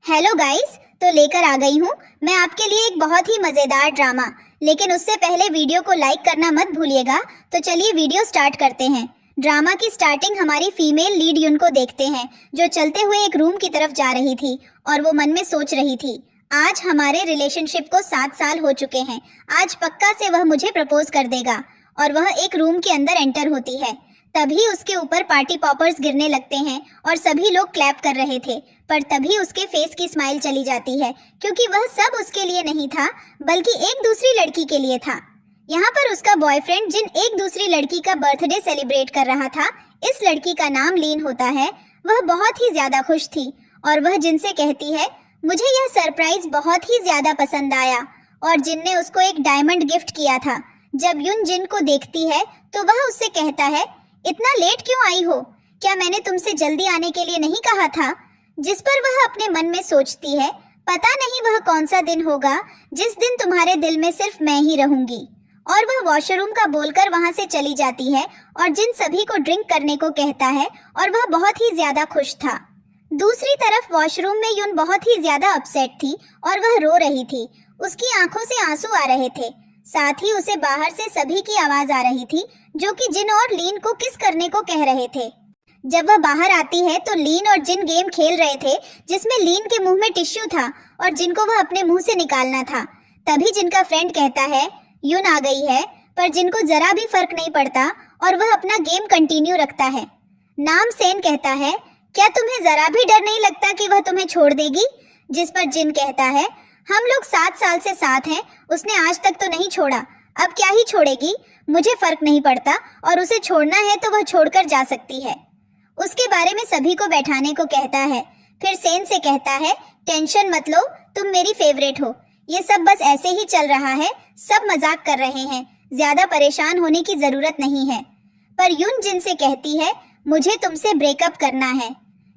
Hello guys, तो लेकर आ गई हूँ मैं आपके लिए एक बहुत ही मजेदार ड्रामा। लेकिन उससे पहले वीडियो को लाइक करना मत भूलिएगा। तो चलिए वीडियो स्टार्ट करते हैं। ड्रामा की स्टार्टिंग हमारी फीमेल लीड युन को देखते हैं, जो चलते हुए एक रूम की तरफ जा रही थी और वो मन में सोच रही थी, आज हमारे रिलेशनशिप को 7 साल हो चुके हैं। आज पक्का से वह मुझे प्रपोज कर देगा। और वह एक रूम के अंदर एंटर होती है। तभी उसके ऊपर पार्टी पॉपर्स गिरने लगते हैं और सभी लोग क्लैप कर रहे थे। पर तभी उसके फेस की स्माइल चली जाती है, क्योंकि वह सब उसके लिए नहीं था बल्कि एक दूसरी लड़की के लिए था। यहाँ पर उसका बॉयफ्रेंड जिन एक दूसरी लड़की का बर्थडे सेलिब्रेट कर रहा था, इस लड़की का नाम लीन होता है। वह बहुत ही ज्यादा खुश थी और वह जिन से कहती है, मुझे यह सरप्राइज बहुत ही ज्यादा पसंद आया। और जिन ने उसको एक डायमंड गिफ्ट किया था। जब युन जिन को देखती है तो वह उससे कहता है, इतना लेट क्यों आई हो? क्या मैंने तुमसे जल्दी आने के लिए नहीं कहा था? जिस पर वह अपने मन में सोचती है, पता नहीं वह कौन सा दिन होगा जिस दिन तुम्हारे दिल में सिर्फ मैं ही रहूंगी। और वह वॉशरूम का बोलकर वहां से चली जाती है और जिन सभी को ड्रिंक करने को कहता है और वह बहुत ही ज्यादा खुश था। दूसरी तरफ वॉशरूम में युन बहुत ही ज्यादा अपसेट थी और वह रो रही थी। उसकी आंखों से आंसू आ रहे थे। साथ ही उसे बाहर से सभी की आवाज आ रही थी, जो कि जिन और लीन को किस करने को कह रहे थे। जब वह बाहर आती है तो लीन और जिन गेम खेल रहे थे, जिसमें लीन के मुंह में टिश्यू था और जिन को वह अपने मुंह से निकालना था। तभी जिनका फ्रेंड कहता है, युन आ गई है। पर जिन को जरा भी फर्क नहीं पड़ता और वह अपना गेम कंटिन्यू रखता है। नाम सेन कहता है, क्या तुम्हें जरा भी डर नहीं लगता कि वह तुम्हें छोड़ देगी? जिस पर जिन कहता है, हम लोग 7 साल से साथ हैं, उसने आज तक तो नहीं छोड़ा, अब क्या ही छोड़ेगी? मुझे फर्क नहीं पड़ता और उसे छोड़ना है तो वह छोड़कर जा सकती है। उसके बारे में सभी को बैठाने को कहता है। फिर सेन से कहता है, टेंशन मत लो, तुम मेरी फेवरेट हो। ये सब बस ऐसे ही चल रहा है, सब मजाक कर रहे हैं, ज्यादा परेशान होने की जरूरत नहीं है। पर युन जिन से कहती है, मुझे तुमसे ब्रेकअप करना है।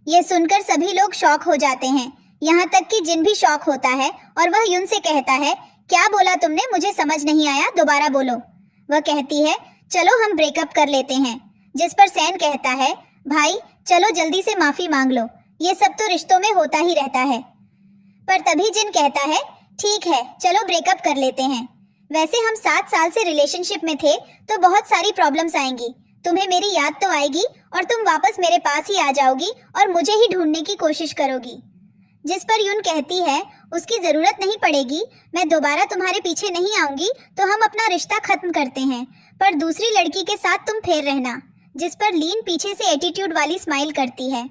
ये सुनकर सभी लोग शॉक हो जाते हैं, यहाँ तक कि जिन भी शॉक होता है और वह युन से कहता है, क्या बोला तुमने? मुझे समझ नहीं आया, दोबारा बोलो। वह कहती है, चलो हम ब्रेकअप कर लेते हैं। जिस पर सैन कहता है, भाई चलो जल्दी से माफी मांग लो, ये सब तो रिश्तों में होता ही रहता है। पर तभी जिन कहता है, ठीक है चलो ब्रेकअप कर लेते हैं। वैसे हम 7 साल से रिलेशनशिप में थे तो बहुत सारी प्रॉब्लम्स आएंगी, तुम्हें मेरी याद तो आएगी और तुम वापस मेरे पास ही आ जाओगी और मुझे ही ढूंढने की कोशिश करोगी। जिस पर युन कहती है, उसकी जरूरत नहीं पड़ेगी, मैं दोबारा तुम्हारे पीछे नहीं आऊंगी, तो हम अपना रिश्ता खत्म करते हैं, पर दूसरी लड़की के साथ तुम फिर रहना। जिस पर लीन पीछे से एटीट्यूड वाली स्माइल करती है,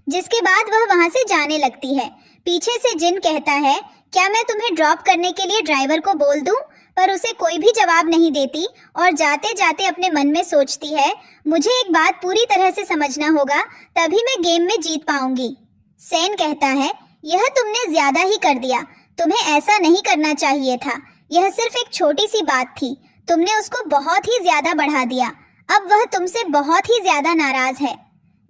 जिसके बाद वह वहां से जाने लगती है। पीछे से जिन कहता है, क्या मैं तुम्हें ड्रॉप करने के लिए ड्राइवर को बोल दूं? पर उसे कोई भी जवाब नहीं देती और जाते जाते अपने मन में सोचती है, मुझे एक बात पूरी तरह से समझना होगा, तभी मैं गेम में जीत पाऊंगी। सेन कहता है, यह तुमने ज्यादा ही कर दिया, तुम्हें ऐसा नहीं करना चाहिए था, यह सिर्फ एक छोटी सी बात थी, तुमने उसको बहुत ही ज्यादा बढ़ा दिया, अब वह तुमसे बहुत ही ज्यादा नाराज है।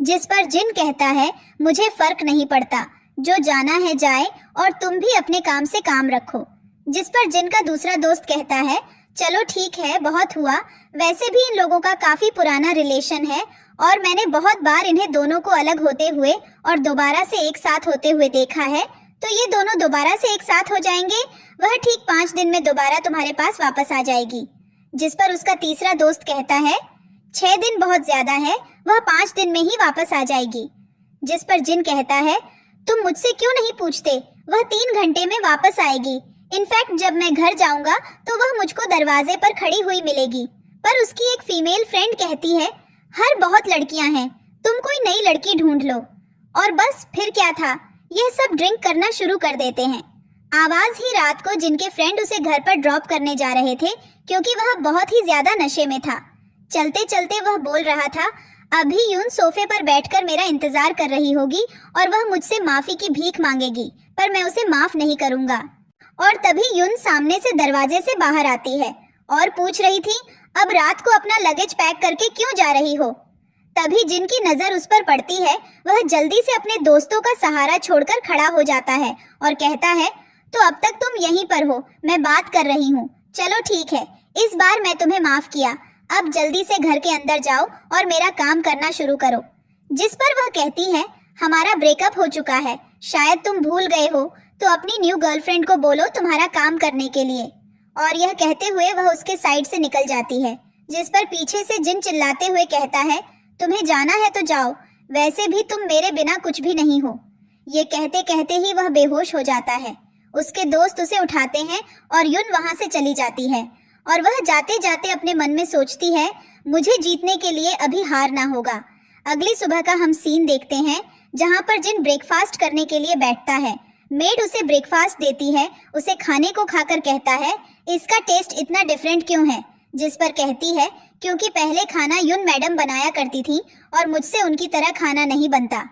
जिस पर जिन कहता है, मुझे फर्क नहीं पड़ता, जो जाना है जाए और तुम भी अपने काम से काम रखो। जिस पर जिन का दूसरा दोस्त कहता है, चलो ठीक है, बहुत हुआ, वैसे भी इन लोगों का काफी पुराना रिलेशन है और मैंने बहुत बार इन्हें दोनों को अलग होते हुए और दोबारा से एक साथ होते हुए देखा है, तो ये दोनों दोबारा से एक साथ हो जाएंगे, वह ठीक 5 दिन में दोबारा तुम्हारे पास वापस आ जाएगी। जिस पर उसका तीसरा दोस्त कहता है, 6 दिन बहुत ज्यादा है, वह 5 दिन में ही वापस आ जाएगी। जिस पर जिन कहता है, तुम मुझसे क्यों नहीं पूछते, वह 3 घंटे में वापस आएगी, इनफैक्ट जब मैं घर जाऊंगा तो वह मुझको दरवाजे पर खड़ी हुई मिलेगी। पर उसकी एक फीमेल फ्रेंड कहती है, हर बहुत लड़कियां हैं, तुम कोई नई लड़की ढूंढ लो। और बस फिर क्या था, यह सब ड्रिंक करना शुरू कर देते हैं। आवाज ही रात को जिनके फ्रेंड उसे घर पर ड्रॉप करने जा रहे थे, क्योंकि वह बहुत ही ज्यादा नशे में था। चलते चलते वह बोल रहा था, अभी यून सोफे पर बैठकर मेरा इंतजार कर रही होगी और वह मुझसे माफी की भीख मांगेगी, पर मैं उसे माफ नहीं करूंगा। और तभी युन सामने से दरवाजे से बाहर आती है और पूछ रही थी, अब रात को अपना लगेज पैक करके क्यों जा रही हो? तभी जिनकी नजर उस पर पड़ती है, वह जल्दी से अपने दोस्तों का सहारा छोड़कर खड़ा हो जाता है और कहता है, तो अब तक तुम यहीं पर हो, मैं बात कर रही हूँ, चलो ठीक है, इस बार मैं तुम्हें माफ किया, अब जल्दी से घर के अंदर जाओ और मेरा काम करना शुरू करो। जिस पर वह कहती है, हमारा ब्रेकअप हो चुका है, शायद तुम भूल गए हो, तो अपनी न्यू गर्लफ्रेंड को बोलो तुम्हारा काम करने के लिए। और यह कहते हुए वह उसके साइड से निकल जाती है, जिस पर पीछे से जिन चिल्लाते हुए कहता है, तुम्हें जाना है तो जाओ, वैसे भी तुम मेरे बिना कुछ भी नहीं हो। ये कहते कहते ही वह बेहोश हो जाता है। उसके दोस्त उसे उठाते हैं और युन वहां से चली जाती है और वह जाते जाते अपने मन में सोचती है, मुझे जीतने के लिए अभी हार ना होगा। अगली सुबह का हम सीन देखते हैं जहां पर जिन ब्रेकफास्ट करने के लिए बैठता है। मेड उसे ब्रेकफास्ट देती है, उसे खाने को खाकर कहता है, इसका टेस्ट इतना डिफरेंट क्यों है? जिस पर कहती है, क्योंकि पहले खाना युन मैडम बनाया करती थी और मुझसे उनकी तरह खाना नहीं बनता।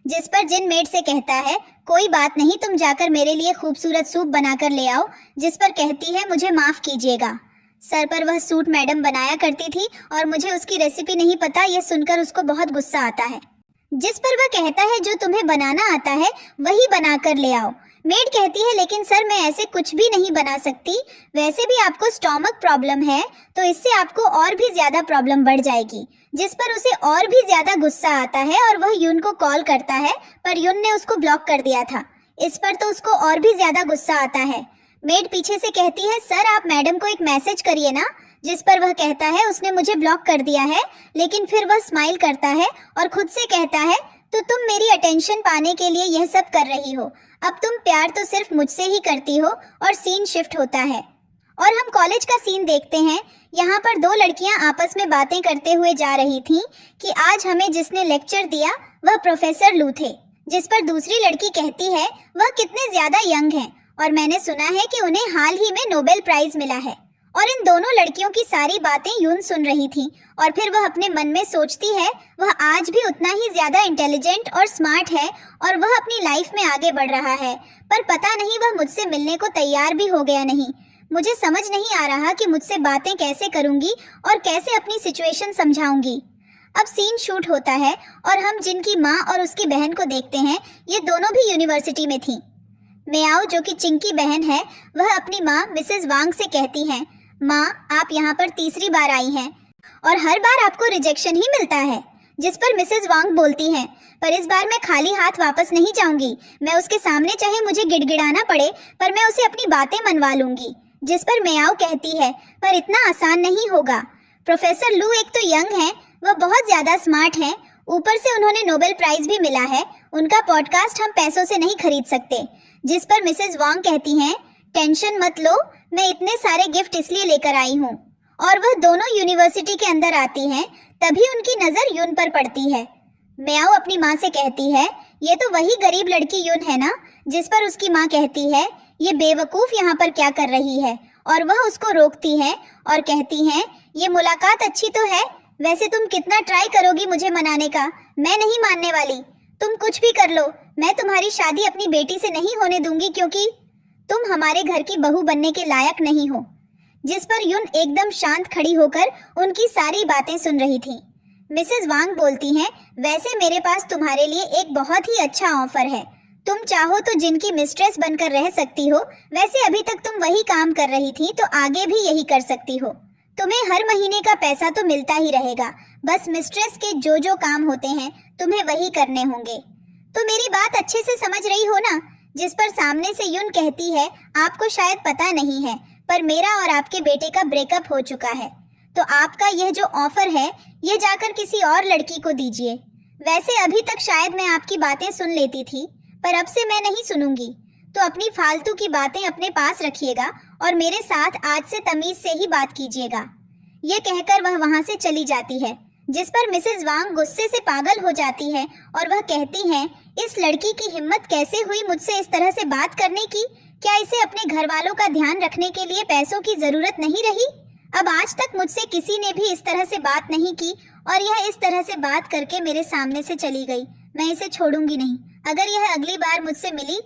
जिस पर जिन मेड से कहता है, कोई बात नहीं, तुम जाकर मेरे लिए खूबसूरत सूप बनाकर ले आओ। जिस पर कहती है, मुझे माफ कीजिएगा, सर पर वह सूट मैडम बनाया करती थी और मुझे उसकी रेसिपी नहीं पता। यह सुनकर उसको बहुत गुस्सा आता है। जिस पर वह कहता है, जो तुम्हें बनाना आता है वही बनाकर ले आओ। मेड कहती है, लेकिन सर मैं ऐसे कुछ भी नहीं बना सकती, वैसे भी आपको स्टोमक प्रॉब्लम है तो इससे आपको और भी ज्यादा प्रॉब्लम बढ़ जाएगी। जिस पर उसे और भी ज्यादा गुस्सा आता है और वह युन को कॉल करता है, पर युन ने उसको ब्लॉक कर दिया था। इस पर तो उसको और भी ज्यादा गुस्सा आता है। मेड पीछे से कहती है, सर आप मैडम को एक मैसेज करिए ना। जिस पर वह कहता है, उसने मुझे ब्लॉक कर दिया है। लेकिन फिर वह स्माइल करता है और खुद से कहता है, तो तुम मेरी अटेंशन पाने के लिए यह सब कर रही हो, अब तुम प्यार तो सिर्फ मुझसे ही करती हो। और सीन शिफ्ट होता है और हम कॉलेज का सीन देखते हैं। यहाँ पर दो लड़कियां आपस में बातें करते हुए जा रही थीं कि आज हमें जिसने लेक्चर दिया वह प्रोफेसर लू थे। जिस पर दूसरी लड़की कहती है, वह कितने ज्यादा यंग हैं और मैंने सुना है कि उन्हें हाल ही में नोबेल प्राइज मिला है। और इन दोनों लड़कियों की सारी बातें यून सुन रही थी और फिर वह अपने मन में सोचती है, वह आज भी उतना ही ज्यादा इंटेलिजेंट और स्मार्ट है और वह अपनी लाइफ में आगे बढ़ रहा है, पर पता नहीं वह मुझसे मिलने को तैयार भी हो गया नहीं। मुझे समझ नहीं आ रहा कि मुझसे बातें कैसे करूंगी और कैसे अपनी सिचुएशन समझाऊंगी। अब सीन शूट होता है और हम जिनकी माँ और उसकी बहन को देखते हैं। ये दोनों भी यूनिवर्सिटी में थी। मेयाओ जो कि चिंकी बहन है, वह अपनी माँ मिसेस वांग से कहती हैं, माँ आप यहाँ पर तीसरी बार आई हैं और हर बार आपको रिजेक्शन ही मिलता है। जिस पर मिसेस वांग बोलती हैं, पर इस बार मैं खाली हाथ वापस नहीं जाऊंगी। मैं उसके सामने चाहे मुझे गिड़गिड़ाना पड़े, पर मैं उसे अपनी बातें मनवा लूंगी। जिस पर मेयाओ कहती है, पर इतना आसान नहीं होगा। प्रोफेसर लू एक तो यंग है, वह बहुत ज्यादा स्मार्ट है, ऊपर से उन्होंने नोबेल प्राइज भी मिला है। उनका पॉडकास्ट हम पैसों से नहीं खरीद सकते। जिस पर मिसेस वांग कहती हैं, टेंशन मत लो, मैं इतने सारे गिफ्ट इसलिए लेकर आई हूँ। और वह दोनों यूनिवर्सिटी के अंदर आती हैं, तभी उनकी नजर यून पर पड़ती है। मेयाओ अपनी माँ से कहती है, ये तो वही गरीब लड़की यून है ना। जिस पर उसकी माँ कहती है, ये बेवकूफ यहाँ पर क्या कर रही है, और वह उसको रोकती है और कहती हैं, ये मुलाकात अच्छी तो है, वैसे तुम कितना ट्राई करोगी मुझे मनाने का, मैं नहीं मानने वाली। तुम कुछ भी कर लो, मैं तुम्हारी शादी अपनी बेटी से नहीं होने दूंगी, क्योंकि तुम हमारे घर की बहू बनने के लायक नहीं हो। जिस पर युन एकदम शांत खड़ी होकर उनकी सारी बातें सुन रही थी। मिसेस वांग बोलती हैं, वैसे मेरे पास तुम्हारे लिए एक बहुत ही अच्छा ऑफर है। तुम चाहो तो जिनकी मिस्ट्रेस बनकर रह सकती हो, वैसे अभी तक तुम वही काम कर रही थी तो आगे भी यही कर सकती हो। तुम्हें हर महीने का पैसा तो मिलता ही रहेगा, बस मिस्ट्रेस के जो जो काम होते हैं तुम्हें वही करने होंगे। तो मेरी बात अच्छे से समझ रही हो ना। जिस पर सामने से युन कहती है, आपको शायद पता नहीं है, पर मेरा और आपके बेटे का ब्रेकअप हो चुका है, तो आपका यह जो ऑफर है ये जाकर किसी और लड़की को दीजिए। वैसे अभी तक शायद मैं आपकी बातें सुन लेती थी, पर अब से मैं नहीं सुनूंगी, तो अपनी फालतू की बातें अपने पास रखिएगा और मेरे साथ आज से तमीज से ही बात कीजिएगा। ये कहकर वह वहां से चली जाती है। जिस पर मिसेस वांग गुस्से से पागल हो जाती है और वह कहती हैं, इस लड़की की हिम्मत कैसे हुई मुझसे इस तरह से बात करने की? क्या इसे अपने घर वालों का ध्यान रखने के लिए पैसों की जरूरत नहीं रही? अब आज तक मुझसे किसी ने भी इस तरह से बात नहीं की और यह इस तरह से बात करके मेरे सामने से चली गई। मैं इसे छोड़ूंगी नहीं। अगर यह अगली बार मुझसे मिली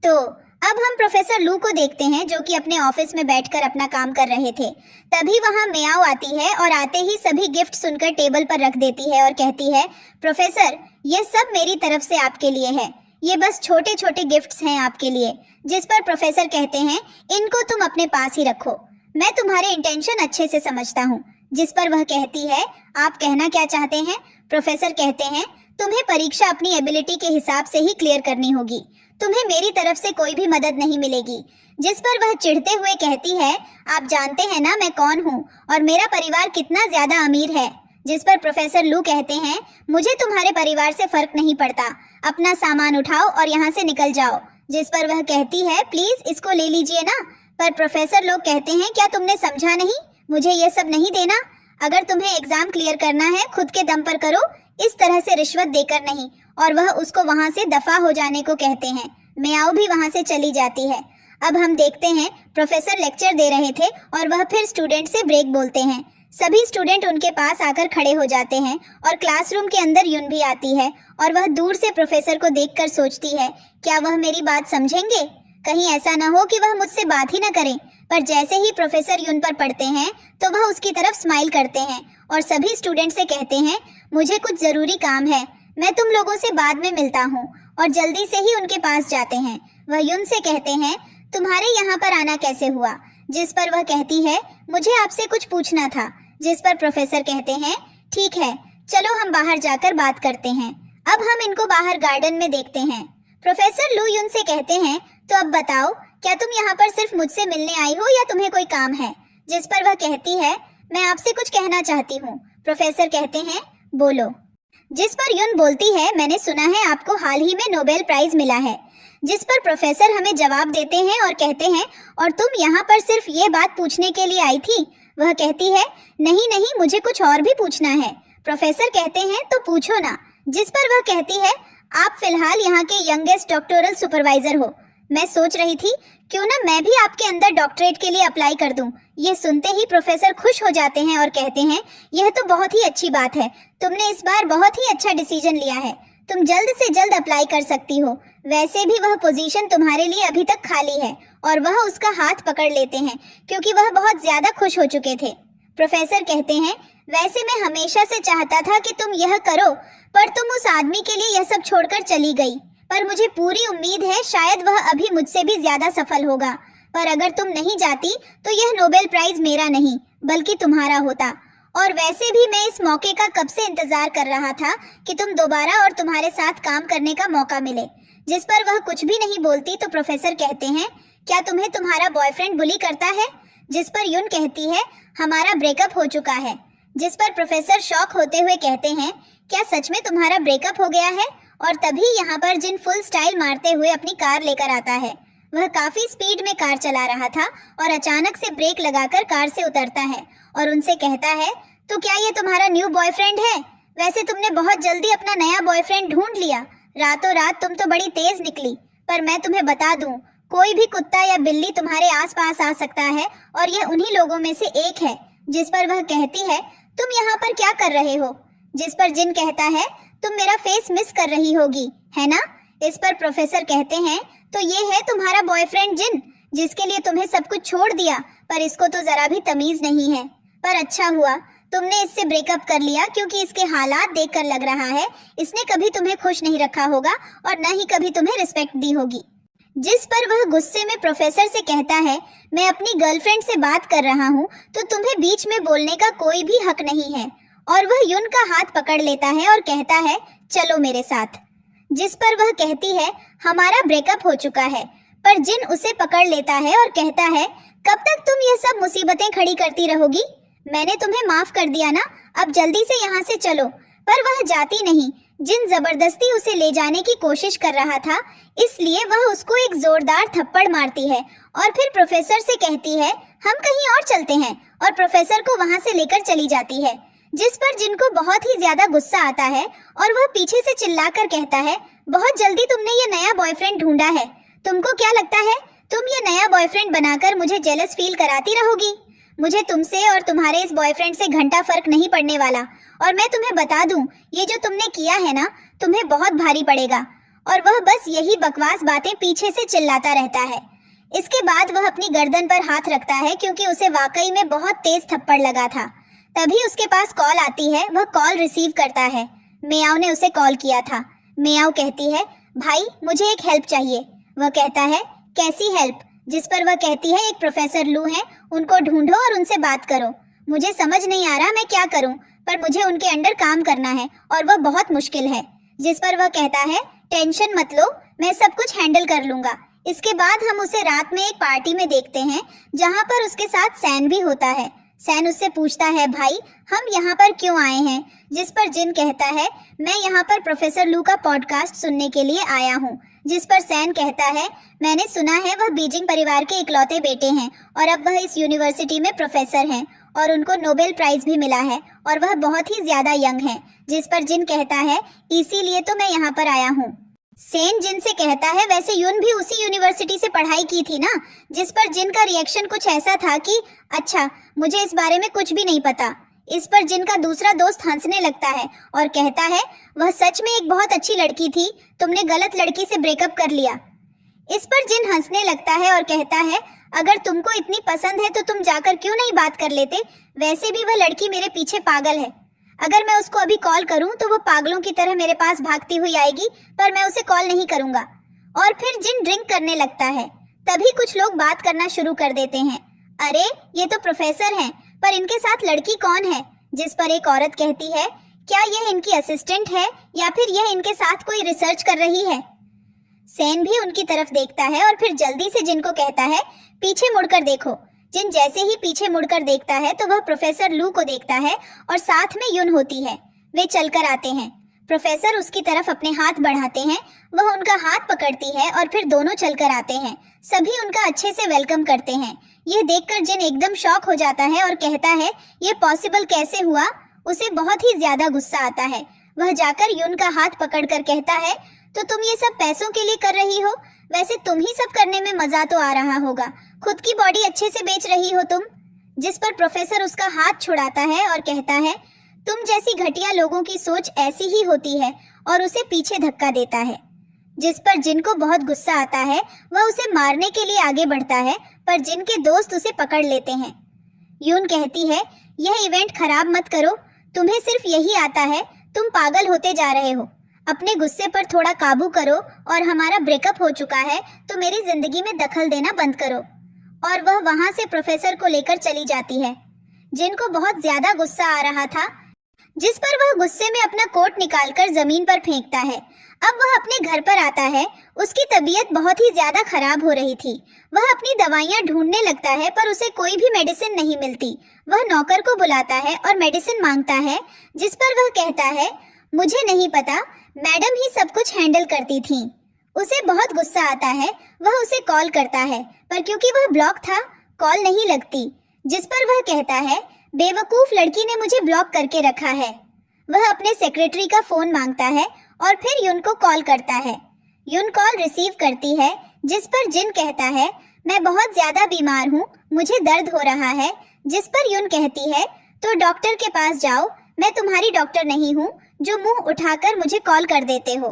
तो। अब हम प्रोफेसर लू को देखते हैं जो कि अपने ऑफिस में बैठकर अपना काम कर रहे थे। तभी वहां मेयाओ आती है और आते ही सभी गिफ्ट सुनकर टेबल पर रख देती है और कहती है, प्रोफेसर ये सब मेरी तरफ से आपके लिए है, ये बस छोटे छोटे गिफ्ट्स हैं आपके लिए। जिस पर प्रोफेसर कहते हैं, इनको तुम अपने पास ही रखो, मैं तुम्हारे इंटेंशन अच्छे से समझता हूँ। जिस पर वह कहती है, आप कहना क्या चाहते हैं? प्रोफेसर कहते हैं, तुम्हें परीक्षा अपनी एबिलिटी के हिसाब से ही क्लियर करनी होगी। तुम्हें मेरी तरफ से कोई भी मदद नहीं मिलेगी। जिस पर वह चिढ़ते हुए कहती है, आप जानते हैं ना मैं कौन हूँ और मेरा परिवार कितना ज्यादा अमीर है। जिस पर प्रोफेसर लू कहते हैं, मुझे तुम्हारे परिवार से फर्क नहीं पड़ता, अपना सामान उठाओ और यहाँ से निकल जाओ। जिस पर वह कहती है, प्लीज इसको ले लीजिए ना। पर प्रोफेसर लोग कहते हैं, क्या तुमने समझा नहीं, मुझे ये सब नहीं देना। अगर तुम्हें एग्जाम क्लियर करना है खुद के दम पर करो, इस तरह से रिश्वत देकर नहीं। और वह उसको वहाँ से दफा हो जाने को कहते हैं। मियाओ भी वहाँ से चली जाती है। अब हम देखते हैं प्रोफेसर लेक्चर दे रहे थे और वह फिर स्टूडेंट से ब्रेक बोलते हैं। सभी स्टूडेंट उनके पास आकर खड़े हो जाते हैं और क्लासरूम के अंदर यून भी आती है और वह दूर से प्रोफेसर को देखकर सोचती है, क्या वह मेरी बात समझेंगे? कहीं ऐसा न हो कि वह मुझसे बात ही न करें। पर जैसे ही प्रोफेसर यून पर पढ़ते हैं तो वह उसकी तरफ स्माइल करते हैं और सभी स्टूडेंट से कहते हैं, मुझे कुछ जरूरी काम है, मैं तुम लोगों से बाद में मिलता हूँ। और जल्दी से ही उनके पास जाते हैं। वह यून से कहते हैं, तुम्हारे यहाँ पर आना कैसे हुआ? जिस पर वह कहती है, मुझे आपसे कुछ पूछना था। जिस पर प्रोफेसर कहते हैं, ठीक है, चलो हम बाहर जाकर बात करते हैं। अब हम इनको बाहर गार्डन में देखते हैं। प्रोफेसर लू यून से कहते हैं, तो अब बताओ, क्या तुम यहाँ पर सिर्फ मुझसे मिलने आई हो या तुम्हें कोई काम है? जिस पर वह कहती है, मैं आपसे कुछ कहना चाहती हूँ। प्रोफेसर कहते हैं, बोलो। जिस पर यून बोलती है, मैंने सुना है आपको हाल ही में नोबेल प्राइज मिला है। जिस पर प्रोफेसर हमें जवाब देते हैं और कहते हैं, और तुम यहाँ पर सिर्फ ये बात पूछने के लिए आई थी? वह कहती है, नहीं नहीं, मुझे कुछ और भी पूछना है। प्रोफेसर कहते हैं, तो पूछो ना। जिस पर वह कहती है, आप फिलहाल यहाँ के यंगेस्ट डॉक्टोरल सुपरवाइजर हो। मैं सोच रही थी क्यों ना मैं भी आपके अंदर डॉक्टरेट के लिए अप्लाई कर दूं। ये सुनते ही प्रोफेसर खुश हो जाते हैं और कहते हैं, यह तो बहुत ही अच्छी बात है, तुमने इस बार बहुत ही अच्छा डिसीजन लिया है, तुम जल्द से जल्द अप्लाई कर सकती हो। वैसे भी वह पोजीशन तुम्हारे लिए अभी तक खाली है। और वह उसका हाथ पकड़ लेते हैं क्योंकि वह बहुत ज्यादा खुश हो चुके थे। प्रोफेसर कहते हैं, वैसे मैं हमेशा से चाहता था कि तुम यह करो, पर तुम उस आदमी के लिए यह सब छोड़कर चली गई। पर मुझे पूरी उम्मीद है शायद वह अभी मुझसे भी ज्यादा सफल होगा। पर अगर तुम नहीं जाती तो यह नोबेल प्राइज मेरा नहीं बल्कि तुम्हारा होता। और वैसे भी मैं इस मौके का कब से इंतजार कर रहा था कि तुम दोबारा और तुम्हारे साथ काम करने का मौका मिले। जिस पर वह कुछ भी नहीं बोलती तो प्रोफेसर कहते हैं, क्या तुम्हें तुम्हारा बॉयफ्रेंड बुली करता है? जिस पर यून कहती है, हमारा ब्रेकअप हो चुका है। जिस पर प्रोफेसर शॉक होते हुए कहते हैं, क्या सच में तुम्हारा ब्रेकअप हो गया है? और तभी यहाँ पर जिन फुल स्टाइल मारते हुए अपनी कार लेकर आता है। वह काफी स्पीड में कार चला रहा था और अचानक से ब्रेक लगाकर कार से उतरता है और उनसे कहता है, तो क्या ये तुम्हारा न्यू बॉयफ्रेंड है? वैसे तुमने बहुत जल्दी अपना नया बॉयफ्रेंड ढूंढ लिया, रातों रात तुम तो बड़ी तेज निकली। पर मैं तुम्हें बता दूं, कोई भी कुत्ता या बिल्ली तुम्हारे आसपास आ सकता है और यह उन्हीं लोगों में से एक है। जिस पर वह कहती है, तुम यहाँ पर क्या कर रहे हो? जिस पर जिन कहता है, तुम मेरा फेस मिस कर रही होगी, है ना? इस पर प्रोफेसर कहते हैं, तो ये है तुम्हारा बॉयफ्रेंड जिन, जिसके लिए तुम्हें सब कुछ छोड़ दिया, पर इसको तो जरा भी तमीज नहीं है। पर अच्छा हुआ तुमने इससे ब्रेकअप कर लिया, क्योंकि इसके हालात देखकर लग रहा है इसने कभी तुम्हें खुश नहीं रखा होगा और न ही कभी तुम्हें रिस्पेक्ट दी होगी। जिस पर वह गुस्से में प्रोफेसर से कहता है, मैं अपनी गर्लफ्रेंड से बात कर रहा हूँ तो तुम्हें बीच में बोलने का कोई भी हक नहीं है। और वह यून का हाथ पकड़ लेता है और कहता है, चलो मेरे साथ। जिस पर वह कहती है, हमारा ब्रेकअप हो चुका है। पर जिन उसे पकड़ लेता है और कहता है, कब तक तुम ये सब मुसीबतें खड़ी करती रहोगी? मैंने तुम्हें माफ कर दिया ना, अब जल्दी से यहाँ से चलो। पर वह जाती नहीं। जिन जबरदस्ती उसे ले जाने की कोशिश कर रहा था, इसलिए वह उसको एक जोरदार थप्पड़ मारती है और फिर प्रोफेसर से कहती है, हम कहीं और चलते हैं, और प्रोफेसर को वहाँ से लेकर चली जाती है। जिस पर जिनको बहुत ही ज्यादा गुस्सा आता है और वह पीछे से चिल्लाकर कहता है, बहुत जल्दी तुमने ये नया बॉयफ्रेंड ढूंढा है, तुमको क्या लगता है तुम ये नया बॉयफ्रेंड बनाकर मुझे जेलस फील कराती रहोगी? मुझे तुमसे और तुम्हारे इस बॉयफ्रेंड से घंटा फर्क नहीं पड़ने वाला। और मैं तुम्हें बता दूं, ये जो तुमने किया है ना, तुम्हें बहुत भारी पड़ेगा। और वह बस यही बकवास बातें पीछे से चिल्लाता रहता है। इसके बाद वह अपनी गर्दन पर हाथ रखता है क्योंकि उसे वाकई में बहुत तेज थप्पड़ लगा था। तभी उसके पास कॉल आती है। वह कॉल रिसीव करता है। मियाओ ने उसे कॉल किया था। मियाओ कहती है, भाई मुझे एक हेल्प चाहिए। वह कहता है, कैसी हेल्प? जिस पर वह कहती है, एक प्रोफेसर लू हैं, उनको ढूंढो और उनसे बात करो। मुझे समझ नहीं आ रहा मैं क्या करूं, पर मुझे उनके अंडर काम करना है और वह बहुत मुश्किल है। जिस पर वह कहता है, टेंशन मत लो, मैं सब कुछ हैंडल कर लूंगा। इसके बाद हम उसे रात में एक पार्टी में देखते हैं जहाँ पर उसके साथ सैन भी होता है। सैन उससे पूछता है, भाई हम यहाँ पर क्यों आए हैं? जिस पर जिन कहता है, मैं यहाँ पर प्रोफेसर लू का पॉडकास्ट सुनने के लिए आया हूँ। जिस पर सैन कहता है, मैंने सुना है वह बीजिंग परिवार के इकलौते बेटे हैं और अब वह इस यूनिवर्सिटी में प्रोफेसर हैं और उनको नोबेल प्राइज भी मिला है और वह बहुत ही ज्यादा यंग है। जिस पर जिन कहता है, इसीलिए तो मैं यहाँ पर आया हूँ। सैन जिन से कहता है, वैसे यून भी उसी यूनिवर्सिटी से पढ़ाई की थी ना? जिस पर जिन का रिएक्शन कुछ ऐसा था कि अच्छा, मुझे इस बारे में कुछ भी नहीं पता। इस पर जिन का दूसरा दोस्त हंसने लगता है और कहता है, वह सच में एक बहुत अच्छी लड़की थी, तुमने गलत लड़की से ब्रेकअप कर लिया। इस पर जिन हंसने लगता है और कहता है, अगर तुमको इतनी पसंद है तो तुम जाकर क्यों नहीं बात कर लेते? वैसे भी वह लड़की मेरे पीछे पागल है। अगर मैं उसको अभी कॉल करूं तो वो पागलों की तरह मेरे पास भागती हुई आएगी, पर मैं उसे कॉल नहीं करूंगा। और फिर जिन ड्रिंक करने लगता है। तभी कुछ लोग बात करना शुरू कर देते हैं, अरे ये तो प्रोफेसर हैं, पर इनके साथ लड़की कौन है? जिस पर एक औरत कहती है, क्या यह इनकी असिस्टेंट है या फिर यह इनके साथ कोई रिसर्च कर रही है? सैन भी उनकी तरफ देखता है और फिर जल्दी से जिन को कहता है, पीछे मुड़कर देखो। जिन जैसे ही पीछे मुड़कर देखता है तो वह प्रोफेसर लू को देखता है और साथ में यून होती है। वे चलकर आते हैं। प्रोफेसर उसकी तरफ अपने हाथ बढ़ाते हैं, वह उनका हाथ पकड़ती है और फिर दोनों चलकर आते हैं। सभी उनका अच्छे से वेलकम करते हैं। यह देखकर जिन एकदम शॉक हो जाता है और कहता है, ये पॉसिबल कैसे हुआ? उसे बहुत ही ज्यादा गुस्सा आता है। वह जाकर यून का हाथ पकड़कर कहता है, तो तुम ये सब पैसों के लिए कर रही हो? वैसे तुम ही सब करने में मजा तो आ रहा होगा, खुद की बॉडी अच्छे से बेच रही हो तुम। जिस पर प्रोफेसर उसका हाथ छुड़ाता है और कहता है, तुम जैसी घटिया लोगों की सोच ऐसी ही होती है, और उसे पीछे धक्का देता है। जिस पर जिन को बहुत गुस्सा आता है, वह उसे मारने के लिए आगे बढ़ता है, पर जिन के दोस्त उसे पकड़ लेते हैं। यून कहती है, यह इवेंट खराब मत करो, तुम्हें सिर्फ यही आता है, तुम पागल होते जा रहे हो। अपने गुस्से पर थोड़ा काबू करो और हमारा ब्रेकअप हो चुका है तो मेरी जिंदगी में दखल देना बंद करो। और वह वहां से प्रोफेसर को लेकर चली जाती है। जिनको बहुत ज्यादा गुस्सा आ रहा था, जिस पर वह गुस्से में अपना कोट निकालकर जमीन पर फेंकता है। अब वह अपने घर पर आता है। उसकी तबीयत बहुत ही ज्यादा खराब हो रही थी। वह अपनी दवाइयां ढूंढने लगता है, पर उसे कोई भी मेडिसिन नहीं मिलती। वह नौकर को बुलाता है और मेडिसिन मांगता है, जिस पर वह कहता है, मुझे नहीं पता, मैडम ही सब कुछ हैंडल करती थी। उसे बहुत गुस्सा आता है। वह उसे कॉल करता है, पर क्योंकि वह ब्लॉक था, कॉल नहीं लगती। जिस पर वह कहता है, बेवकूफ लड़की ने मुझे ब्लॉक करके रखा है। वह अपने सेक्रेटरी का फोन मांगता है और फिर यून को कॉल करता है। यून कॉल रिसीव करती है, जिस पर जिन कहता है, मैं बहुत ज्यादा बीमार हूँ, मुझे दर्द हो रहा है। जिस पर यून कहती है, तो डॉक्टर के पास जाओ, मैं तुम्हारी डॉक्टर नहीं हूँ जो मुंह उठाकर मुझे कॉल कर देते हो,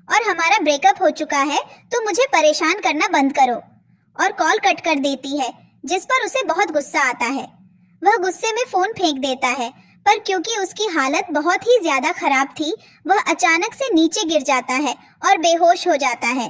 और हमारा ब्रेकअप हो चुका है तो मुझे परेशान करना बंद करो। और कॉल कट कर देती है। जिस पर उसे बहुत गुस्सा आता है। वह गुस्से में फोन फेंक देता है, पर क्योंकि उसकी हालत बहुत ही ज्यादा खराब थी, वह अचानक से नीचे गिर जाता है और बेहोश हो जाता है।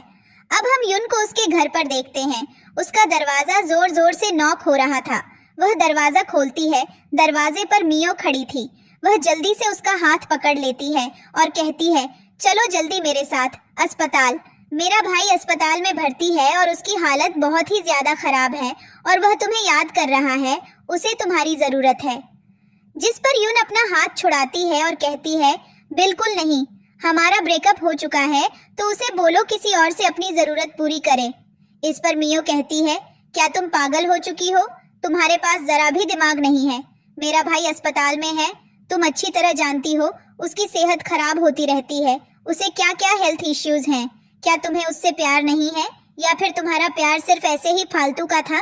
अब हम यून को उसके घर पर देखते हैं। उसका दरवाजा जोर जोर से नॉक हो रहा था। वह दरवाजा खोलती है। दरवाजे पर मियो खड़ी थी। वह जल्दी से उसका हाथ पकड़ लेती है और कहती है, चलो जल्दी मेरे साथ अस्पताल। मेरा भाई अस्पताल में भर्ती है और उसकी हालत बहुत ही ज्यादा खराब है और वह तुम्हें याद कर रहा है, उसे तुम्हारी जरूरत है। जिस पर यून अपना हाथ छुड़ाती है और कहती है, बिल्कुल नहीं, हमारा ब्रेकअप हो चुका है तो उसे बोलो किसी और से अपनी जरूरत पूरी करे। इस पर मियो कहती है, क्या तुम पागल हो चुकी हो? तुम्हारे पास जरा भी दिमाग नहीं है। मेरा भाई अस्पताल में है, तुम अच्छी तरह जानती हो, उसकी सेहत खराब होती रहती है, उसे क्या क्या हेल्थ इश्यूज हैं। क्या तुम्हें उससे प्यार नहीं है या फिर तुम्हारा प्यार सिर्फ ऐसे ही फालतू का था?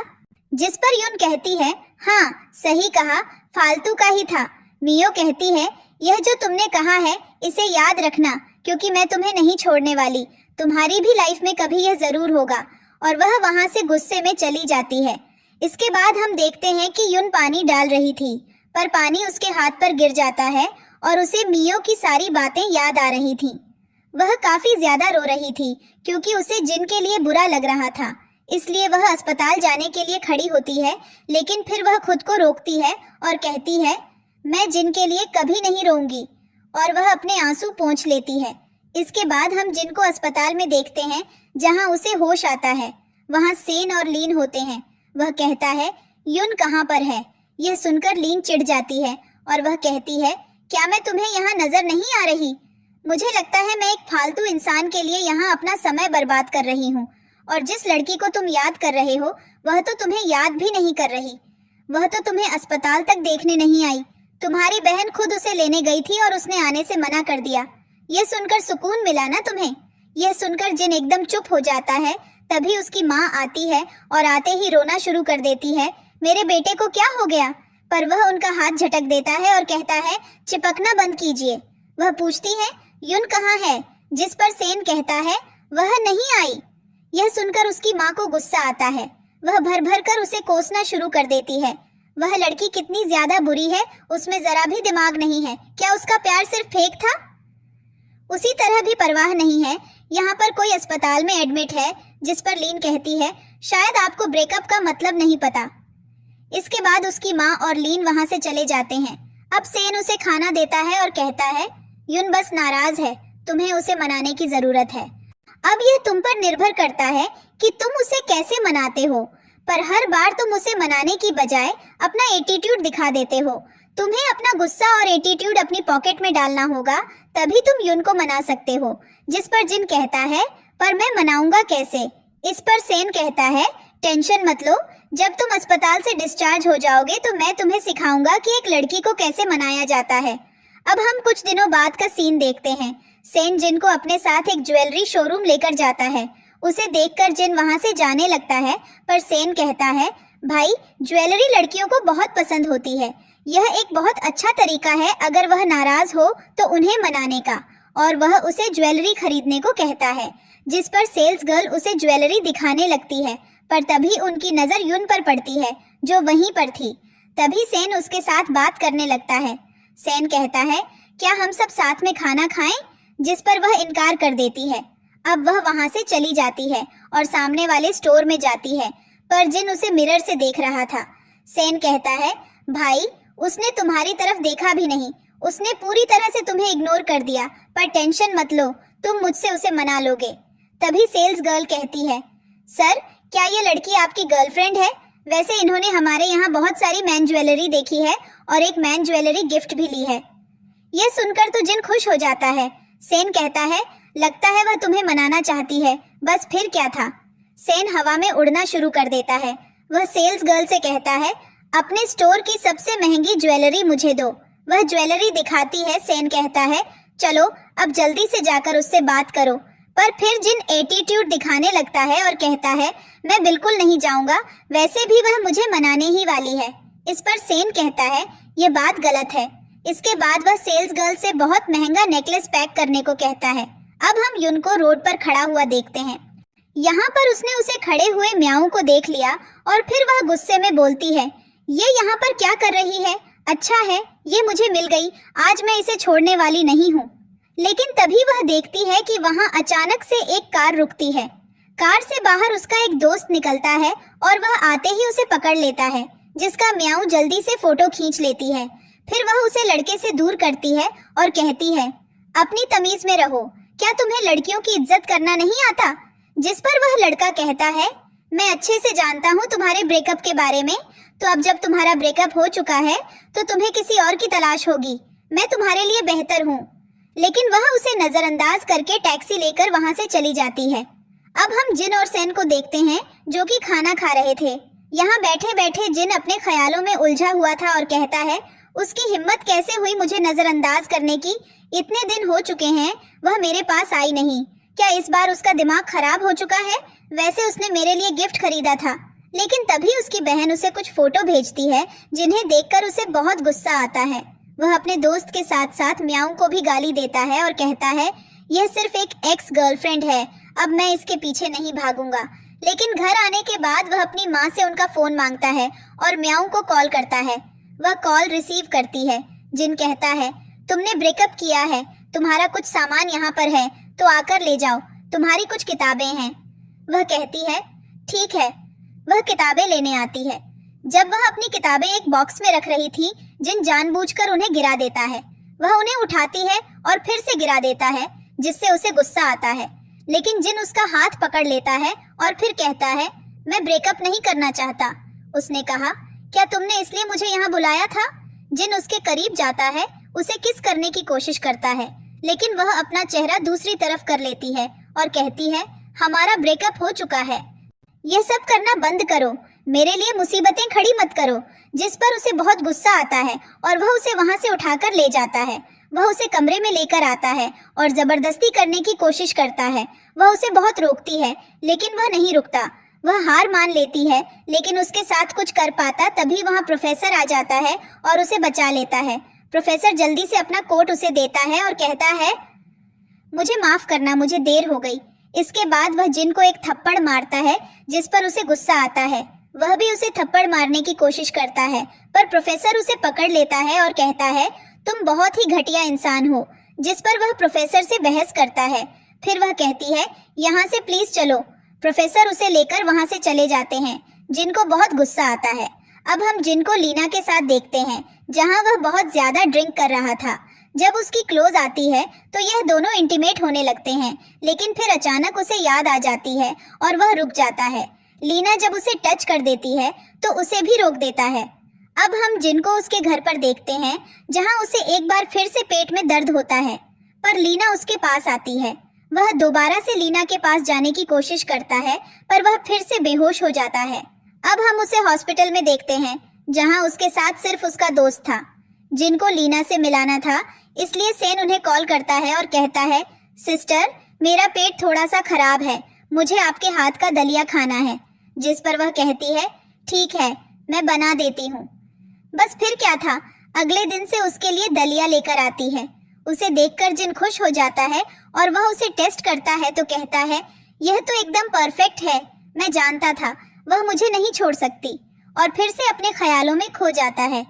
जिस पर यून कहती है, हाँ सही कहा, फालतू का ही था। मियो कहती है, यह जो तुमने कहा है इसे याद रखना, क्योंकि मैं तुम्हें नहीं छोड़ने वाली। तुम्हारी भी लाइफ में कभी यह जरूर होगा। और वह वहां से गुस्से में चली जाती है। इसके बाद हम देखते हैं कि यून पानी डाल रही थी, पर पानी उसके हाथ पर गिर जाता है और उसे मियो की सारी बातें याद आ रही थी। वह काफी ज्यादा रो रही थी क्योंकि उसे जिन के लिए बुरा लग रहा था, इसलिए वह अस्पताल जाने के लिए खड़ी होती है, लेकिन फिर वह खुद को रोकती है और कहती है, मैं जिन के लिए कभी नहीं रोऊंगी। और वह अपने आंसू पोंछ लेती है। इसके बाद हम जिन को अस्पताल में देखते हैं जहां उसे होश आता है। वहां सेन और लीन होते हैं। वह कहता है, युन कहाँ पर है? यह सुनकर लीन चिढ़ जाती है और वह कहती है, क्या मैं तुम्हें यहाँ नजर नहीं आ रही? मुझे लगता है मैं एक फालतू इंसान के लिए यहाँ अपना समय बर्बाद कर रही हूँ, और जिस लड़की को तुम याद कर रहे हो वह तो तुम्हें याद भी नहीं कर रही। वह तो तुम्हें अस्पताल तक देखने नहीं आई। तुम्हारी बहन खुद उसे लेने गई थी और उसने आने से मना कर दिया। यह सुनकर सुकून मिला ना तुम्हें? यह सुनकर जिन एकदम चुप हो जाता है। तभी उसकी माँ आती है और आते ही रोना शुरू कर देती है, मेरे बेटे को क्या हो गया? पर वह उनका हाथ झटक देता है और कहता है, चिपकना बंद कीजिए। वह पूछती है, युन कहाँ है? जिस पर सेन कहता है, वह नहीं आई। यह सुनकर उसकी माँ को गुस्सा आता है। वह भर भर कर उसे कोसना शुरू कर देती है। वह लड़की कितनी ज्यादा बुरी है, उसमें जरा भी दिमाग नहीं है। क्या उसका प्यार सिर्फ फेक था? उसी तरह भी परवाह नहीं है। यहाँ पर कोई अस्पताल में एडमिट है। जिस पर लीन कहती है, शायद आपको ब्रेकअप का मतलब नहीं पता। इसके बाद उसकी माँ और लीन वहाँ से चले जाते हैं। अब सेन उसे खाना देता है और कहता है, युन बस नाराज है, तुम्हें उसे मनाने की जरूरत है। अब यह तुम पर निर्भर करता है कि तुम उसे कैसे मनाते हो, पर हर बार तुम उसे मनाने की बजाय अपना एटीट्यूड दिखा देते हो। तुम्हें अपना गुस्सा और एटीट्यूड अपनी पॉकेट में डालना होगा, तभी तुम युन को मना सकते हो। जिस पर जिन कहता है, पर मैं मनाऊंगा कैसे? इस पर सेन कहता है, टेंशन मत लो, जब तुम अस्पताल से डिस्चार्ज हो जाओगे तो मैं तुम्हें सिखाऊंगा कि एक लड़की को कैसे मनाया जाता है। अब हम कुछ दिनों बाद का सीन देखते हैं। सेन जिन को अपने साथ एक ज्वेलरी शोरूम लेकर जाता है। उसे देखकर जिन वहां से जाने लगता है, पर सेन कहता है, भाई ज्वेलरी लड़कियों को बहुत पसंद होती है। यह एक बहुत अच्छा तरीका है अगर वह नाराज हो तो उन्हें मनाने का, और वह उसे ज्वेलरी खरीदने को कहता है। जिस पर सेल्स गर्ल उसे ज्वेलरी दिखाने लगती है, पर तभी उनकी नजर युन पर पड़ती है जो वहीं पर थी। तभी सेन उसके साथ बात करने लगता है। सेन कहता है, क्या हम सब साथ में खाना खाएं? जिस पर वह इनकार कर देती है। अब वह वहां से चली जाती है और सामने वाले स्टोर में जाती है, पर जिन उसे मिरर से देख रहा था। सेन कहता है, भाई उसने तुम्हारी तरफ देखा भी नहीं, उसने पूरी तरह से तुम्हें इग्नोर कर दिया, पर टेंशन मत लो, तुम मुझसे उसे मना लोगे। तभी सेल्स गर्ल कहती है, सर क्या ये लड़की आपकी गर्लफ्रेंड है? वैसे इन्होंने हमारे यहाँ बहुत सारी मैन ज्वेलरी देखी है और एक मैन ज्वेलरी गिफ्ट भी ली है। यह सुनकर तो जिन खुश हो जाता है। सेन कहता है, लगता है वह तुम्हें मनाना चाहती है, बस फिर क्या था। सेन हवा में उड़ना शुरू कर देता है। वह सेल्स गर्ल से कहता है, अपने स्टोर की सबसे महंगी ज्वेलरी मुझे दो। वह ज्वेलरी दिखाती है। सेन कहता है, चलो अब जल्दी से जाकर उससे बात करो, पर फिर जिन एटीट्यूड दिखाने लगता है और कहता है, मैं बिल्कुल नहीं जाऊंगा, वैसे भी वह मुझे मनाने ही वाली है। इस पर सेन कहता है, ये बात गलत है। इसके बाद वह सेल्स गर्ल से बहुत महंगा नेकलेस पैक करने को कहता है। अब हम युन को रोड पर खड़ा हुआ देखते हैं। यहाँ पर उसने उसे खड़े हुए म्याऊ को देख लिया और फिर वह गुस्से में बोलती है, ये यहाँ पर क्या कर रही है? अच्छा है, ये मुझे मिल गई, आज मैं इसे छोड़ने वाली नहीं हूँ। लेकिन तभी वह देखती है कि वहाँ अचानक से एक कार रुकती है। कार से बाहर उसका एक दोस्त निकलता है और वह आते ही उसे पकड़ लेता है, जिसका म्याऊ जल्दी से फोटो खींच लेती है। फिर वह उसे लड़के से दूर करती है और कहती है, अपनी तमीज में रहो, क्या तुम्हें लड़कियों की इज्जत करना नहीं आता? जिस पर वह लड़का कहता है, मैं अच्छे से जानता हूँ तुम्हारे ब्रेकअप के बारे में, तो अब जब तुम्हारा ब्रेकअप हो चुका है तो तुम्हें किसी और की तलाश होगी। मैं तुम्हारे लिए बेहतर हूँ। लेकिन वह उसे नजरअंदाज करके टैक्सी लेकर वहाँ से चली जाती है। अब हम जिन और सेन को देखते हैं जो कि खाना खा रहे थे। यहाँ बैठे बैठे जिन अपने ख्यालों में उलझा हुआ था और कहता है, उसकी हिम्मत कैसे हुई मुझे नजरअंदाज करने की? इतने दिन हो चुके हैं वह मेरे पास आई नहीं। क्या इस बार उसका दिमाग खराब हो चुका है? वैसे उसने मेरे लिए गिफ्ट खरीदा था। लेकिन तभी उसकी बहन उसे कुछ फोटो भेजती है जिन्हें देखकर उसे बहुत गुस्सा आता है। वह अपने दोस्त के साथ साथ म्याऊ को भी गाली देता है और कहता है, यह सिर्फ एक एक्स गर्लफ्रेंड है, अब मैं इसके पीछे नहीं भागूंगा। लेकिन घर आने के बाद वह अपनी माँ से उनका फोन मांगता है और म्याऊ को कॉल करता है। वह कॉल रिसीव करती है। जिन कहता है, तुमने ब्रेकअप किया है, तुम्हारा कुछ सामान यहाँ पर है तो आकर ले जाओ, तुम्हारी कुछ किताबें हैं। वह कहती है, ठीक है। वह किताबें लेने आती है। जब वह अपनी किताबें एक बॉक्स में रख रही थी, जिन जानबूझकर उन्हें गिरा देता है। वह उन्हें उठाती है और फिर से गिरा देता है, जिससे उसे गुस्सा आता है। लेकिन जिन उसका हाथ पकड़ लेता है और फिर कहता है, मैं ब्रेकअप नहीं करना चाहता। उसने कहा, क्या तुमने इसलिए मुझे यहाँ बुलाया था? जिन उसके करीब जाता है, उसे किस करने की कोशिश करता है, लेकिन वह अपना चेहरा दूसरी तरफ कर लेती है और कहती है, हमारा ब्रेकअप हो चुका है। यह सब करना बंद करो, मेरे लिए मुसीबतें खड़ी मत करो। जिस पर उसे बहुत गुस्सा आता है और वह उसे वहां से उठाकर ले जाता है। वह उसे कमरे में लेकर आता है और जबरदस्ती करने की कोशिश करता है। वह उसे बहुत रोकती है, लेकिन वह नहीं रुकता। वह हार मान लेती है, लेकिन उसके साथ कुछ कर पाता तभी वहां प्रोफेसर आ जाता है और उसे बचा लेता है। प्रोफेसर जल्दी से अपना कोट उसे देता है और कहता है, मुझे माफ करना, मुझे देर हो गई। इसके बाद वह जिन को एक थप्पड़ मारता है, जिस पर उसे गुस्सा आता है। वह भी उसे थप्पड़ मारने की कोशिश करता है, पर प्रोफेसर उसे पकड़ लेता है और कहता है, तुम बहुत ही घटिया इंसान हो। जिस पर वह प्रोफेसर से बहस करता है। फिर वह कहती है, यहाँ से प्लीज चलो। प्रोफेसर उसे लेकर वहाँ से चले जाते हैं। जिन को बहुत गुस्सा आता है। अब हम जिन को लीना के साथ देखते हैं, जहाँ वह बहुत ज्यादा ड्रिंक कर रहा था। जब उसकी क्लोज आती है तो यह दोनों इंटीमेट होने लगते हैं, लेकिन फिर अचानक उसे याद आ जाती है और वह रुक जाता है। लीना जब उसे टच कर देती है तो उसे भी रोक देता है। अब हम जिन को उसके घर पर देखते हैं, जहां उसे एक बार फिर से पेट में दर्द होता है, पर लीना उसके पास आती है। वह दोबारा से लीना के पास जाने की कोशिश करता है, पर वह फिर से बेहोश हो जाता है। अब हम उसे हॉस्पिटल में देखते हैं, जहां उसके साथ सिर्फ उसका दोस्त था। जिनको लीना से मिलाना था, इसलिए सेन उन्हें कॉल करता है और कहता है, सिस्टर, मेरा पेट थोड़ा सा खराब है, मुझे आपके हाथ का दलिया खाना है। जिस पर वह कहती है, ठीक है, मैं बना देती हूँ। बस फिर क्या था, अगले दिन से उसके लिए दलिया लेकर आती है। उसे देखकर जिन खुश हो जाता है और वह उसे टेस्ट करता है तो कहता है, यह तो एकदम परफेक्ट है। मैं जानता था वह मुझे नहीं छोड़ सकती। और फिर से अपने ख्यालों में खो जाता है।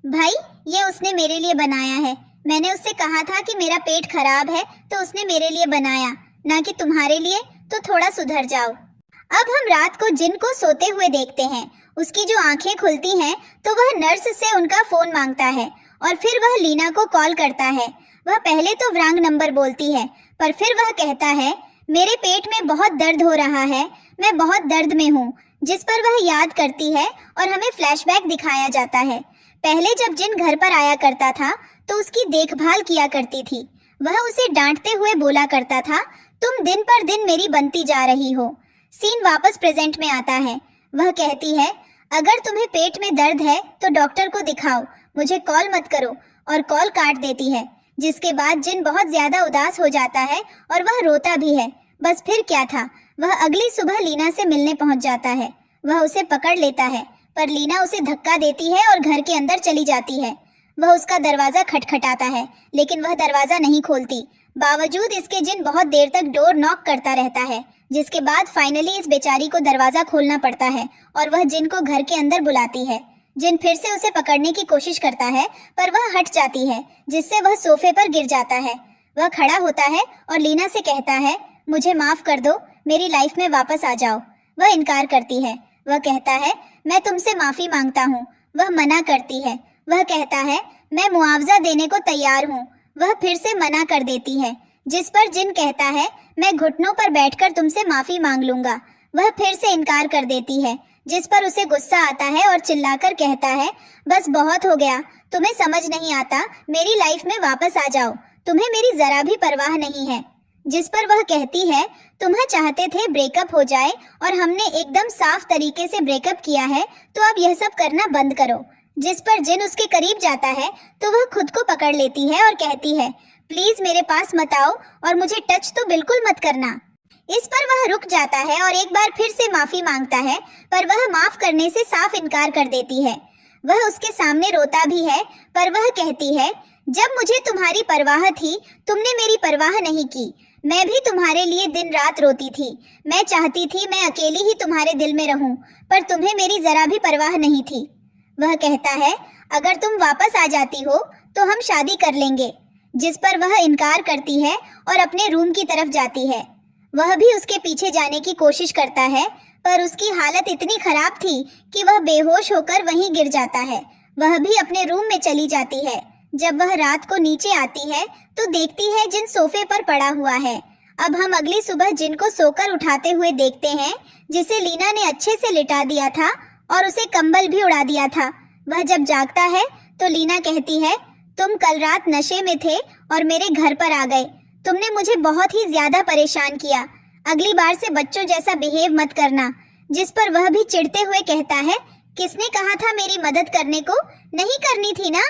भाई, ये उसने मेरे लिए बनाया है। मैंने उससे कहा था कि मेरा पेट खराब है तो उसने मेरे लिए बनाया, ना कि तुम्हारे लिए, तो थोड़ा सुधर जाओ। अब हम रात को जिन को सोते हुए देखते हैं। उसकी जो आंखें खुलती हैं तो वह नर्स से उनका फोन मांगता है और फिर वह लीना को कॉल करता है। वह पहले तो व्रॉन्ग नंबर बोलती है, पर फिर वह कहता है, मेरे पेट में बहुत दर्द हो रहा है, मैं बहुत दर्द में हूँ। जिस पर वह याद करती है और हमें फ्लैशबैक दिखाया जाता है। पहले जब जिन घर पर आया करता था तो उसकी देखभाल किया करती थी। वह उसे डांटते हुए बोला करता था, तुम दिन पर दिन मेरी बनती जा रही हो। सीन वापस प्रेजेंट में आता है। वह कहती है, अगर तुम्हें पेट में दर्द है तो डॉक्टर को दिखाओ, मुझे कॉल मत करो, और कॉल काट देती है। जिसके बाद जिन बहुत ज्यादा उदास हो जाता है और वह रोता भी है। बस फिर क्या था, वह अगली सुबह लीना से मिलने पहुंच जाता है। वह उसे पकड़ लेता है, पर लीना उसे धक्का देती है और घर के अंदर चली जाती है। वह उसका दरवाजा खटखटाता है, लेकिन वह दरवाजा नहीं खोलती। बावजूद इसके जिन बहुत देर तक डोर नॉक करता रहता है, जिसके बाद फाइनली इस बेचारी को दरवाजा खोलना पड़ता है और वह जिन को घर के अंदर बुलाती है। जिन फिर से उसे पकड़ने की कोशिश करता है, पर वह हट जाती है, जिससे वह सोफे पर गिर जाता है। वह खड़ा होता है और लीना से कहता है, मुझे माफ कर दो, मेरी लाइफ में वापस आ जाओ। वह इनकार करती है। वह कहता है, मैं तुमसे माफी मांगता हूँ। वह मना करती है। वह कहता है, मैं मुआवजा देने को तैयार हूँ। वह फिर से मना कर देती है, जिस पर जिन कहता है, मैं घुटनों पर बैठकर तुमसे माफी मांग लूंगा। वह फिर से इनकार कर देती है, जिस पर उसे गुस्सा आता है और चिल्लाकर कहता है, बस बहुत हो गया, तुम्हें समझ नहीं आता, मेरी लाइफ में वापस आ जाओ, तुम्हें मेरी जरा भी परवाह नहीं है। जिस पर वह कहती है, तुम्हें चाहते थे ब्रेकअप हो जाए और हमने एकदम साफ तरीके से ब्रेकअप किया है, तो अब यह सब करना बंद करो। जिस पर जिन उसके करीब जाता है तो वह खुद को पकड़ लेती है और कहती है, प्लीज मेरे पास मत आओ और मुझे टच तो बिल्कुल मत करना। इस पर वह रुक जाता है और एक बार फिर से माफी मांगता है, पर वह माफ करने से साफ इनकार कर देती है। वह उसके सामने रोता भी है, पर वह कहती है, जब मुझे तुम्हारी परवाह थी, तुमने मेरी परवाह नहीं की। मैं भी तुम्हारे लिए दिन रात रोती थी। मैं चाहती थी मैं अकेली ही तुम्हारे दिल में रहूं, पर तुम्हें मेरी जरा भी परवाह नहीं थी। वह कहता है, अगर तुम वापस आ जाती हो तो हम शादी कर लेंगे। जिस पर वह इनकार करती है और अपने रूम की तरफ जाती है। वह भी उसके पीछे जाने की कोशिश करता है, पर उसकी हालत इतनी खराब थी कि वह बेहोश होकर वहीं गिर जाता है। वह भी अपने रूम में चली जाती है। जब वह रात को नीचे आती है तो देखती है जिन सोफे पर पड़ा हुआ है। अब हम अगली सुबह जिन को सोकर उठाते हुए देखते हैं, जिसे लीना ने अच्छे से लिटा दिया था और उसे कंबल भी उड़ा दिया था। वह जब जागता है तो लीना कहती है, तुम कल रात नशे में थे और मेरे घर पर आ गए। तुमने मुझे बहुत ही ज्यादा परेशान किया। अगली बार से बच्चों जैसा बिहेव मत करना। जिस पर वह भी चिढ़ते हुए कहता है, किसने कहा था मेरी मदद करने को? नहीं करनी थी ना?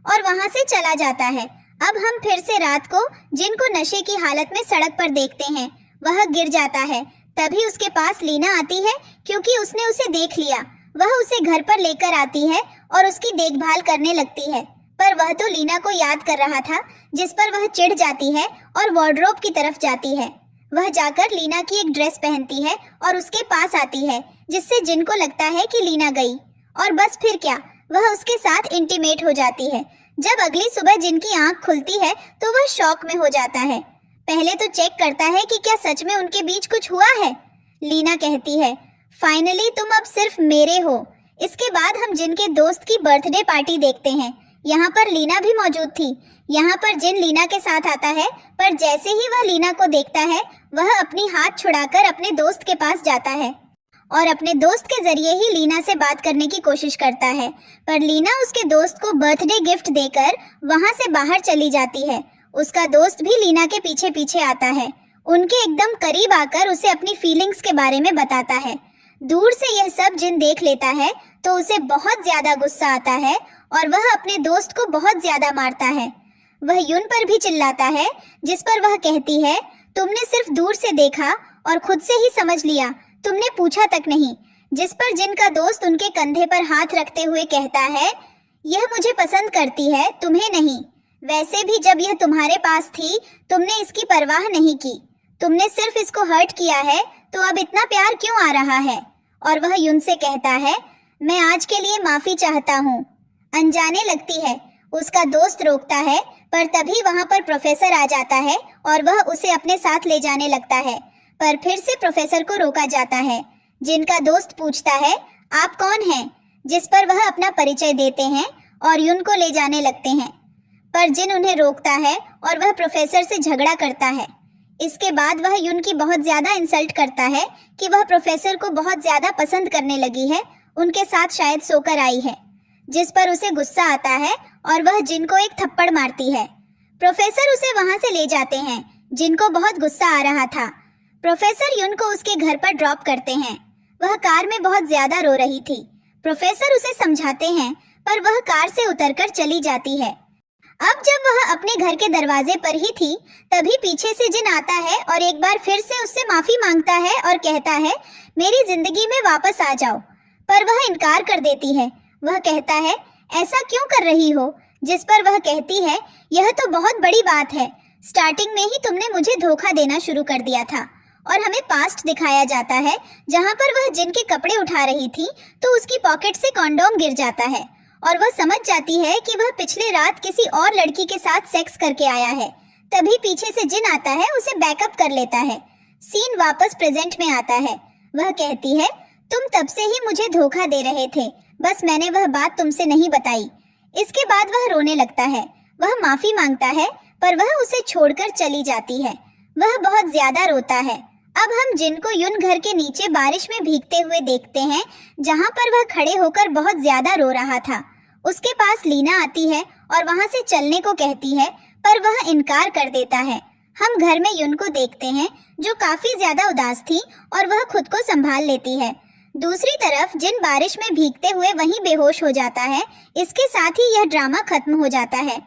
और वहां से चला जाता है। अब हम फिर से रात को जिन को नशे की हालत में सड़क पर देखते हैं। वह गिर जाता है। तभी उसके पास लीना आती है, क्योंकि उसने उसे देख लिया। वह उसे घर पर लेकर आती है और उसकी देखभाल करने लगती है। पर वह तो लीना को याद कर रहा था, जिस पर वह चिढ़ जाती है और वार्डरोब की तरफ जाती है। वह जाकर लीना की एक ड्रेस पहनती है और उसके पास आती है, जिससे जिन को लगता है कि लीना गई। और बस फिर क्या, वह उसके साथ इंटीमेट हो जाती है। जब अगली सुबह जिन की आंख खुलती है तो वह शॉक में हो जाता है। पहले तो चेक करता है कि क्या सच में उनके बीच कुछ हुआ है। लीना कहती है, फाइनली तुम अब सिर्फ मेरे हो। इसके बाद हम जिन के दोस्त की बर्थडे पार्टी देखते हैं। यहाँ पर लीना भी मौजूद थी। यहाँ पर जिन लीना के साथ आता है, पर जैसे ही वह लीना को देखता है, वह अपनी हाथ छुड़ाकर अपने दोस्त के पास जाता है और अपने दोस्त के जरिए ही लीना से बात करने की कोशिश करता है। पर लीना उसके दोस्त को बर्थडे गिफ्ट देकर वहां से बाहर चली जाती है। उसका दोस्त भी लीना के पीछे पीछे आता है। उनके एकदम करीब आकर उसे अपनी फीलिंग्स के बारे में बताता है। दूर से यह सब जिन देख लेता है तो उसे बहुत ज्यादा गुस्सा आता है और वह अपने दोस्त को बहुत ज्यादा मारता है। वह युन पर भी चिल्लाता है, जिस पर वह कहती है, तुमने सिर्फ दूर से देखा और खुद से ही समझ लिया, तुमने पूछा तक नहीं। जिस पर जिन का दोस्त उनके कंधे पर हाथ रखते हुए कहता है, यह मुझे पसंद करती है, तुम्हें नहीं। वैसे भी जब यह तुम्हारे पास थी तुमने इसकी परवाह नहीं की। तुमने सिर्फ इसको हर्ट किया है, तो अब इतना प्यार क्यों आ रहा है? और वह युन से कहता है, मैं आज के लिए माफी चाहता हूँ। अनजाने लगती है। उसका दोस्त रोकता है, पर तभी वहाँ पर प्रोफेसर आ जाता है और वह उसे अपने साथ ले जाने लगता है। पर फिर से प्रोफेसर को रोका जाता है। जिनका दोस्त पूछता है, आप कौन हैं? जिस पर वह अपना परिचय देते हैं और युन को ले जाने लगते हैं। पर जिन उन्हें रोकता है और वह प्रोफेसर से झगड़ा करता है। इसके बाद वह युन की बहुत ज्यादा इंसल्ट करता है कि वह प्रोफेसर को बहुत ज्यादा पसंद करने लगी है, उनके साथ शायद सोकर आई है। जिस पर उसे गुस्सा आता है और वह जिन को एक थप्पड़ मारती है। प्रोफेसर उसे वहां से ले जाते हैं। जिन को बहुत गुस्सा आ रहा था। प्रोफेसर युन को उसके घर पर ड्रॉप करते हैं। वह कार में बहुत ज्यादा रो रही थी। प्रोफेसर उसे समझाते हैं, पर वह कार से उतरकर चली जाती है। अब जब वह अपने घर के दरवाजे पर ही थी, तभी पीछे से जिन आता है और एक बार फिर से उससे माफी मांगता है और कहता है, मेरी जिंदगी में वापस आ जाओ। पर वह इनकार कर देती है। वह कहता है, ऐसा क्यों कर रही हो? जिस पर वह कहती है, यह तो बहुत बड़ी बात है। स्टार्टिंग में ही तुमने मुझे धोखा देना शुरू कर दिया था। और हमें पास्ट दिखाया जाता है, जहाँ पर वह जिन के कपड़े उठा रही थी तो उसकी पॉकेट से कॉन्डोम गिर जाता है और वह समझ जाती है कि वह पिछले रात किसी और लड़की के साथ सेक्स करके आया है। तभी पीछे से जिन आता है, उसे बैकअप कर लेता है। सीन वापस प्रेजेंट में आता है। वह कहती है, तुम तब से ही मुझे धोखा दे रहे थे, बस मैंने वह बात तुमसे नहीं बताई। इसके बाद वह रोने लगता है। वह माफी मांगता है, पर वह उसे छोड़कर चली जाती है। वह बहुत ज्यादा रोता है। अब हम जिन को युन घर के नीचे बारिश में भीगते हुए देखते हैं, जहाँ पर वह खड़े होकर बहुत ज्यादा रो रहा था। उसके पास लीना आती है और वहाँ से चलने को कहती है, पर वह इनकार कर देता है। हम घर में युन को देखते हैं, जो काफी ज्यादा उदास थी और वह खुद को संभाल लेती है। दूसरी तरफ जिन बारिश में भीगते हुए वहीं बेहोश हो जाता है। इसके साथ ही यह ड्रामा खत्म हो जाता है।